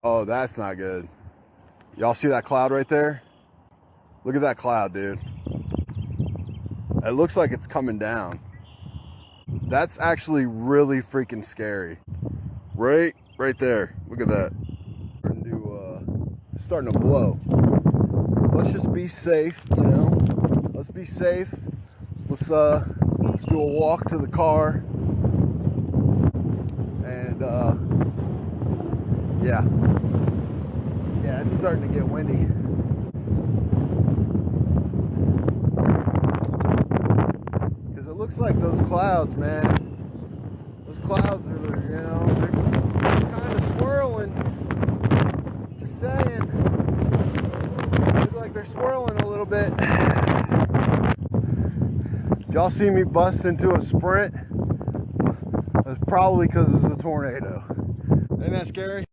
Oh, that's not good. Y'all see that cloud right there? Look at that cloud, dude. It looks like it's coming down. That's actually really freaking scary. Right there. Look at that. Starting to blow. Let's just be safe, you know. Let's be safe. Let's do a walk to the car. And yeah, it's starting to get windy. Because it looks like those clouds, man. Those clouds are, they're kind of swirling. Just saying. Look like they're swirling a little bit. Did y'all see me bust into a sprint? That's probably because it's a tornado. Ain't that scary?